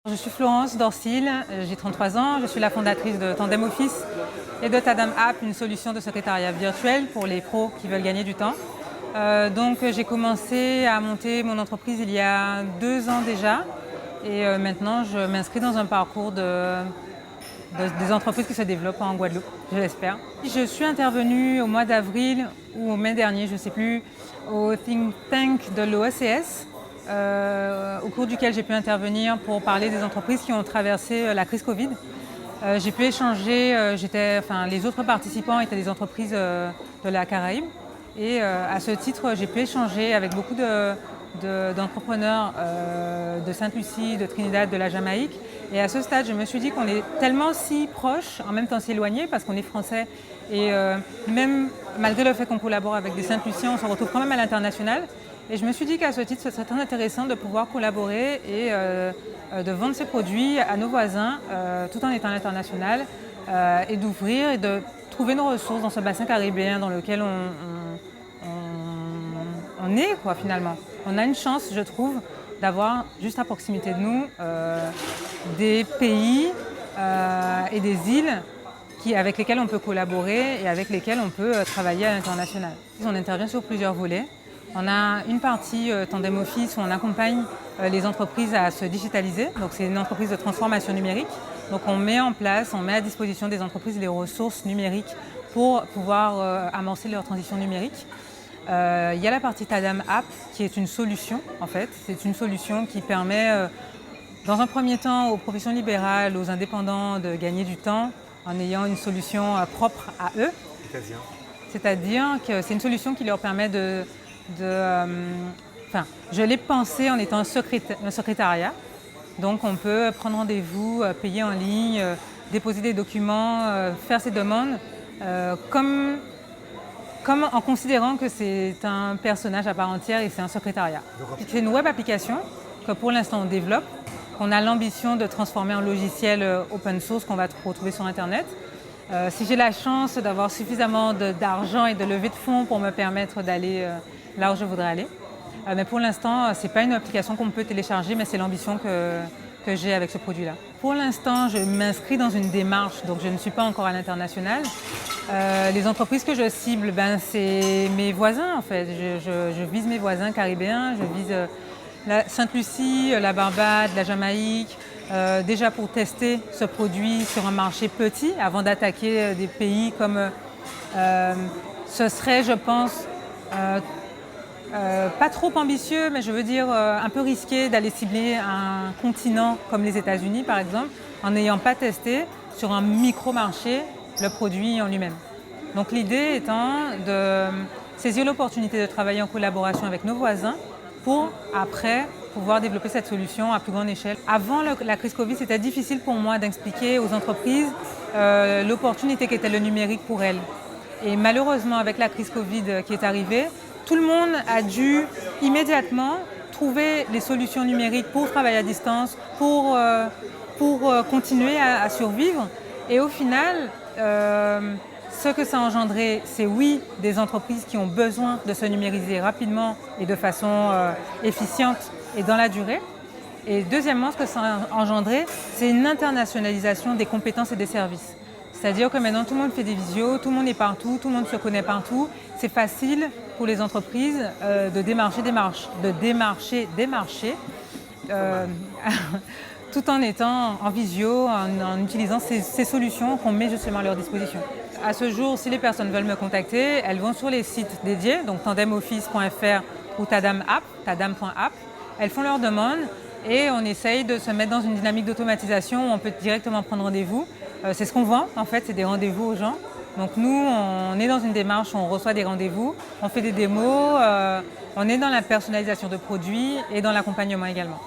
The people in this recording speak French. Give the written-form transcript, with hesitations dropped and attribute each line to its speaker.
Speaker 1: Je suis Florence Dorsil, j'ai 33 ans, je suis la fondatrice de Tandem Office et de Tandem App, une solution de secrétariat virtuel pour les pros qui veulent gagner du temps. J'ai commencé à monter mon entreprise il y a 2 ans déjà et maintenant je m'inscris dans un parcours des entreprises qui se développent en Guadeloupe, je l'espère. Je suis intervenue au mois d'avril ou au mai dernier, je ne sais plus, au think tank de l'OECS. Au cours duquel j'ai pu intervenir pour parler des entreprises qui ont traversé la crise Covid. J'ai pu échanger, les autres participants étaient des entreprises de la Caraïbe et à ce titre j'ai pu échanger avec beaucoup d'entrepreneurs de Sainte-Lucie, de Trinidad, de la Jamaïque. Et à ce stade, je me suis dit qu'on est tellement si proches, en même temps si éloignés, parce qu'on est français. Et même malgré le fait qu'on collabore avec des Sainte-Luciens, on se retrouve quand même à l'international. Et je me suis dit qu'à ce titre, ce serait très intéressant de pouvoir collaborer et de vendre ces produits à nos voisins, tout en étant à l'international, et d'ouvrir et de trouver nos ressources dans ce bassin caribéen dans lequel on est, quoi, finalement. On a une chance, je trouve, d'avoir juste à proximité de nous des pays et des îles avec lesquels on peut collaborer et avec lesquels on peut travailler à l'international. On intervient sur plusieurs volets. On a une partie Tandem Office où on accompagne les entreprises à se digitaliser. Donc c'est une entreprise de transformation numérique. Donc on met à disposition des entreprises les ressources numériques pour pouvoir amorcer leur transition numérique. Il y a la partie Tandem App qui est une solution en fait. C'est une solution qui permet dans un premier temps aux professions libérales, aux indépendants de gagner du temps en ayant une solution propre à eux. C'est-à-dire que c'est une solution qui leur permet je l'ai pensé en étant un secrétariat. Donc on peut prendre rendez-vous, payer en ligne, déposer des documents, faire ses demandes, comme en considérant que c'est un personnage à part entière et c'est un secrétariat. C'est une web application que pour l'instant on développe, qu'on a l'ambition de transformer en logiciel open source qu'on va retrouver sur Internet. Si j'ai la chance d'avoir suffisamment d'argent et de levée de fonds pour me permettre d'aller là où je voudrais aller. Mais pour l'instant, ce n'est pas une application qu'on peut télécharger, mais c'est l'ambition que j'ai avec ce produit-là. Pour l'instant, je m'inscris dans une démarche, donc je ne suis pas encore à l'international. Les entreprises que je cible, c'est mes voisins en fait. Je vise mes voisins caribéens, je vise la Sainte-Lucie, la Barbade, la Jamaïque, déjà pour tester ce produit sur un marché petit avant d'attaquer des pays comme ce serait, je pense, pas trop ambitieux, mais je veux dire un peu risqué d'aller cibler un continent comme les États-Unis par exemple, en n'ayant pas testé sur un micro-marché le produit en lui-même. Donc l'idée étant de saisir l'opportunité de travailler en collaboration avec nos voisins pour après pouvoir développer cette solution à plus grande échelle. Avant la crise Covid, c'était difficile pour moi d'expliquer aux entreprises l'opportunité qu'était le numérique pour elles. Et malheureusement, avec la crise Covid qui est arrivée, tout le monde a dû immédiatement trouver les solutions numériques pour travailler à distance, pour continuer à survivre. Et au final, ce que ça a engendré, c'est oui, des entreprises qui ont besoin de se numériser rapidement et de façon efficiente et dans la durée. Et deuxièmement, ce que ça a engendré, c'est une internationalisation des compétences et des services. C'est-à-dire que maintenant, tout le monde fait des visios, tout le monde est partout, tout le monde se connaît partout. C'est facile pour les entreprises de démarcher des marchés, tout en étant en visio, en utilisant ces solutions qu'on met justement à leur disposition. À ce jour, si les personnes veulent me contacter, elles vont sur les sites dédiés, donc tandemoffice.fr ou tadam.app. Elles font leur demande et on essaye de se mettre dans une dynamique d'automatisation où on peut directement prendre rendez-vous. C'est ce qu'on vend, en fait, c'est des rendez-vous aux gens. Donc nous, on est dans une démarche où on reçoit des rendez-vous, on fait des démos, on est dans la personnalisation de produits et dans l'accompagnement également.